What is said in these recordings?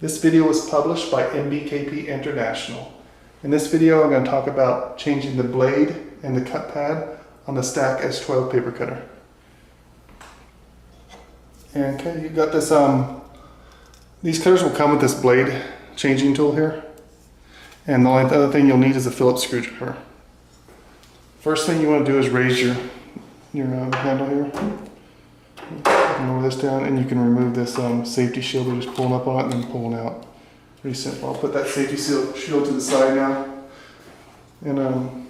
This video was published by MBKP International. In this video, I'm going to talk about changing the blade and the cut pad on the Stack S12 paper cutter. And okay, you got this. These cutters will come with this blade changing tool here. And the only other thing you'll need is a Phillips screwdriver. First thing you want to do is raise your handle here. You can lower this down and you can remove this safety shield by just pulling up on it and then pulling out. Pretty simple. I'll put that safety shield to the side now. And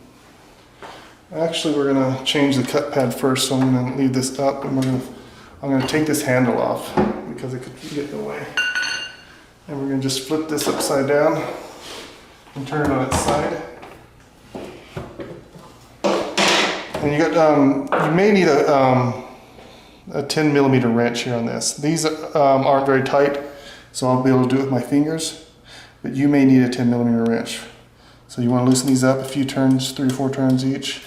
actually we're going to change the cut pad first, so I'm going to leave this up and I'm going to take this handle off because it could get in the way. And we're going to just flip this upside down and turn it on its side. And you may need a 10 millimeter wrench here on this. These aren't very tight, so I'll be able to do it with my fingers, but you may need a 10 millimeter wrench. So you want to loosen these up a few turns, 3 or 4 turns each.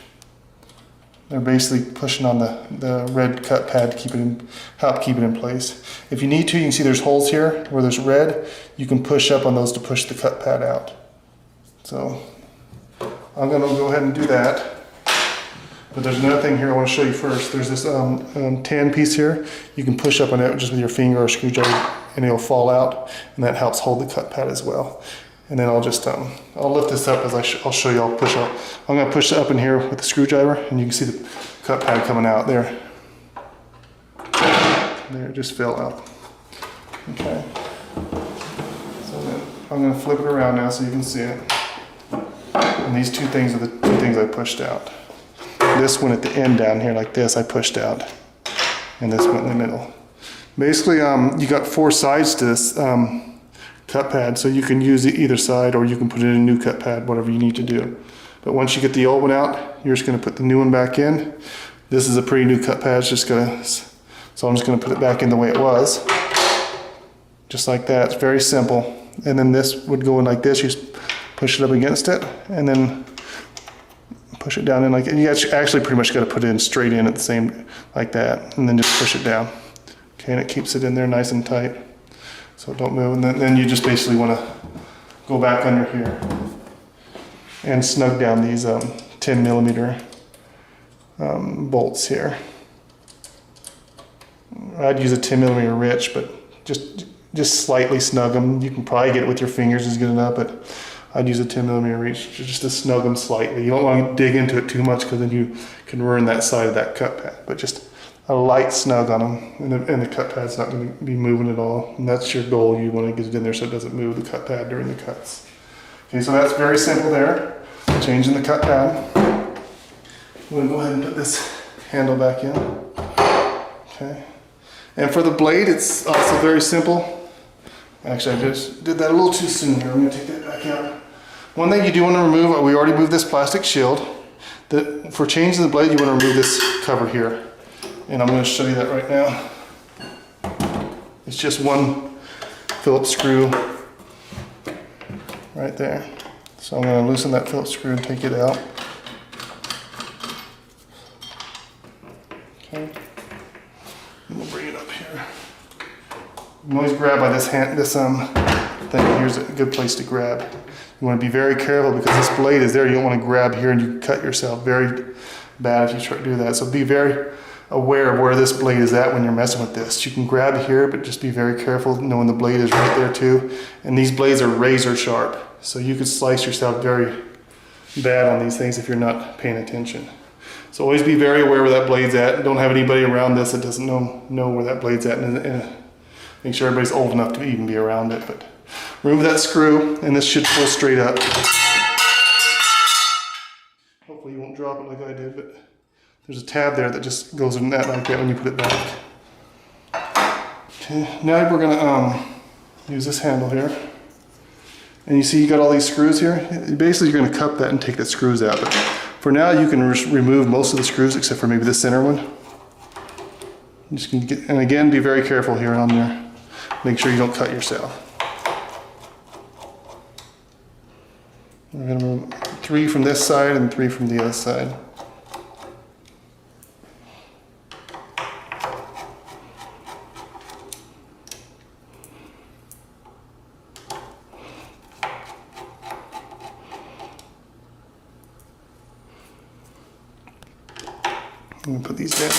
They're basically pushing on the red cut pad to help keep it in place. If you need to, you can see there's holes here where there's red. You can push up on those to push the cut pad out. So I'm going to go ahead and do that. But there's another thing here I want to show you first. There's this tan piece here. You can push up on it just with your finger or screwdriver and it'll fall out, and that helps hold the cut pad as well. And then I'll just, I'll lift this up as I'll show you. I'll push up. I'm going to push it up in here with the screwdriver and you can see the cut pad coming out there. There, it just fell out. Okay. So then I'm going to flip it around now so you can see it. And these two things are the two things I pushed out. This one at the end down here like this I pushed out, and this one in the middle. Basically you got 4 sides to this cut pad, so you can use either side or you can put it in a new cut pad, whatever you need to do. But once you get the old one out, you're just going to put the new one back in. This is a pretty new cut pad, so I'm just going to put it back in the way it was, just like that. It's very simple. And then this would go in like this. You just push it up against it and then push it down in like, and you actually pretty much got to put it in straight in at the same, like that, and then just push it down. Okay, and it keeps it in there nice and tight, so don't move. And then you just basically want to go back under here and snug down these 10 millimeter bolts here. I'd use a 10 millimeter wrench, but just slightly snug them. You can probably get it with your fingers is good enough, but I'd use a 10 millimeter wrench just to snug them slightly. You don't want to dig into it too much because then you can ruin that side of that cut pad. But just a light snug on them, and the cut pad's not going to be moving at all. And that's your goal. You want to get it in there so it doesn't move the cut pad during the cuts. Okay, so that's very simple there. Changing the cut pad. I'm going to go ahead and put this handle back in. Okay. And for the blade, it's also very simple. Actually, I just did that a little too soon here. I'm going to take that back out. One thing you do want to remove, we already moved this plastic shield. For changing the blade, you want to remove this cover here. And I'm going to show you that right now. It's just one Phillips screw right there. So I'm going to loosen that Phillips screw and take it out. Okay. And we'll bring it up here. You can always grab by this thing. Here's a good place to grab. You want to be very careful because this blade is there. You don't want to grab here and you cut yourself very bad if you try to do that. So be very aware of where this blade is at when you're messing with this. You can grab here, but just be very careful knowing the blade is right there too. And these blades are razor sharp, so you could slice yourself very bad on these things if you're not paying attention. So always be very aware where that blade's at. Don't have anybody around this that doesn't know where that blade's at, and make sure everybody's old enough to even be around it. But remove that screw, and this should pull straight up. Hopefully you won't drop it like I did, but there's a tab there that just goes in that like that when you put it back. Okay, now we're gonna use this handle here. And you see you got all these screws here. Basically you're gonna cup that and take the screws out. But for now you can remove most of the screws except for maybe the center one. You just can get, and again, be very careful here on there. Make sure you don't cut yourself. We're gonna remove 3 from this side and 3 from the other side. I'm gonna put these down.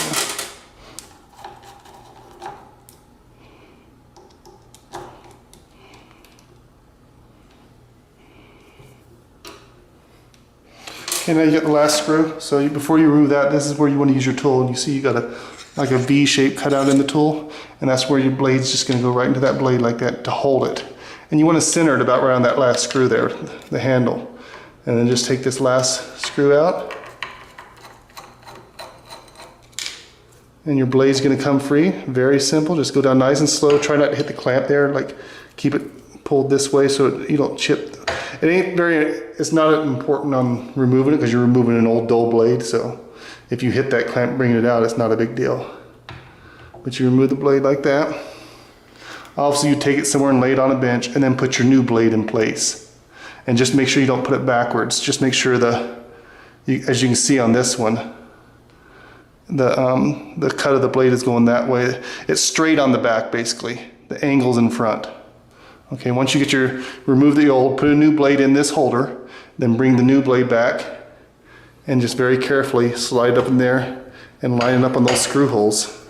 Okay, now you get the last screw. So before you remove that, this is where you want to use your tool. And you see you got like a V shape cut out in the tool. And that's where your blade's just going to go right into that blade like that to hold it. And you want to center it about around that last screw there, the handle. And then just take this last screw out. And your blade's going to come free. Very simple. Just go down nice and slow. Try not to hit the clamp there. Like keep it pulled this way so you don't chip. It's not important on removing it because you're removing an old dull blade. So if you hit that clamp bringing it out, it's not a big deal. But you remove the blade like that. Obviously you take it somewhere and lay it on a bench and then put your new blade in place. And just make sure you don't put it backwards. Just make sure as you can see on this one, the cut of the blade is going that way. It's straight on the back basically. The angle's in front. Okay, once you get remove the old, put a new blade in this holder, then bring the new blade back and just very carefully slide it up in there and line it up on those screw holes.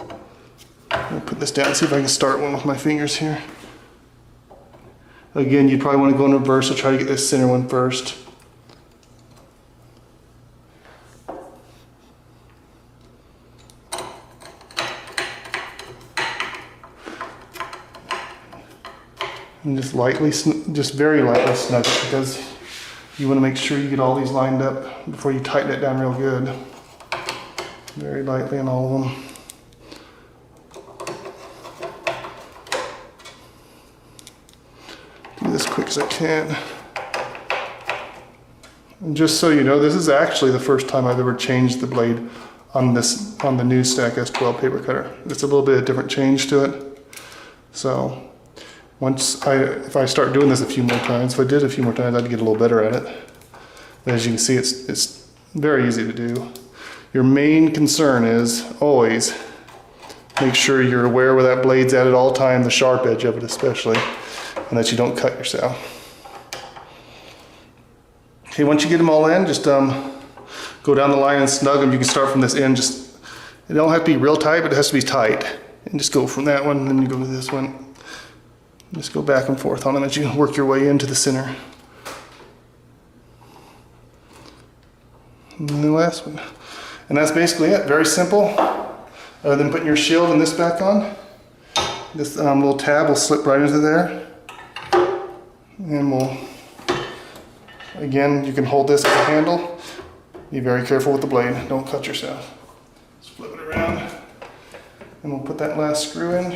I'll put this down and see if I can start one with my fingers here. Again, you'd probably want to go in reverse, so try to get this center one first. And just very lightly snug it because you want to make sure you get all these lined up before you tighten it down real good. Very lightly on all of them. Do this quick as I can. And just so you know, this is actually the first time I've ever changed the blade on the new Stack S12 paper cutter. It's a little bit of different change to it. So if I start doing this a few more times, if I did a few more times, I'd get a little better at it. But as you can see, it's very easy to do. Your main concern is always make sure you're aware where that blade's at all times, the sharp edge of it especially, and that you don't cut yourself. Okay, once you get them all in, just go down the line and snug them. You can start from this end. It don't have to be real tight, but it has to be tight. And just go from that one, and then you go to this one. Just go back and forth on them as you work your way into the center. And then the last one. And that's basically it. Very simple. Other than putting your shield and this back on. This little tab will slip right into there. And again, you can hold this as a handle. Be very careful with the blade. Don't cut yourself. Just flip it around. And we'll put that last screw in.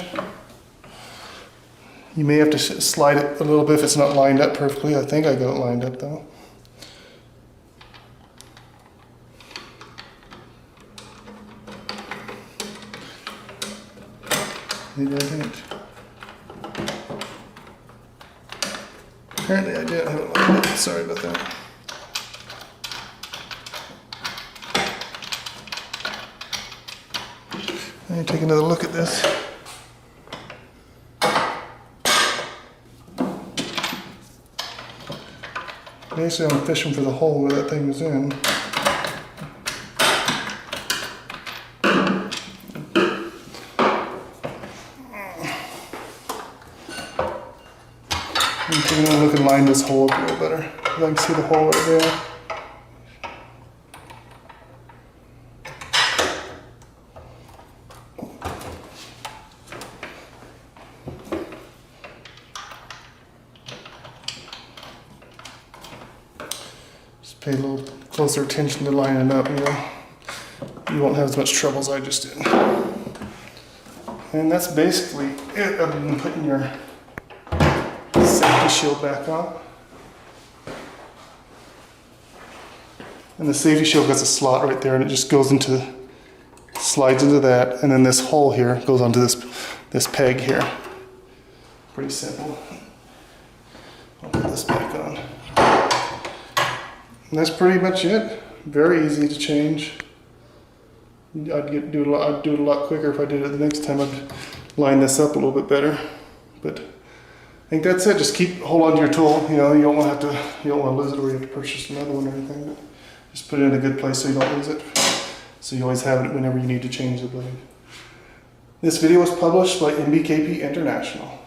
You may have to slide it a little bit if it's not lined up perfectly. I think I got it lined up though. Maybe I didn't. Apparently I didn't have it lined up. Sorry about that. Let me take another look at this. Basically, I'm fishing for the hole where that thing was in. I'm taking a look and line this hole up a little better. I can see the hole right there. Pay a little closer attention to lining it up, you won't have as much trouble as I just did. And that's basically it, other than putting your safety shield back on. And the safety shield has a slot right there, and it just goes slides into that, and then this hole here goes onto this peg here. Pretty simple. I'll put this back on. And that's pretty much it. Very easy to change. I'd do it a lot quicker if I did it the next time. I'd line this up a little bit better. But I think that's it. Just hold on to your tool. You don't want to lose it, or you have to purchase another one or anything. But just put it in a good place so you don't lose it. so you always have it whenever you need to change the blade. This video was published by MBKP International.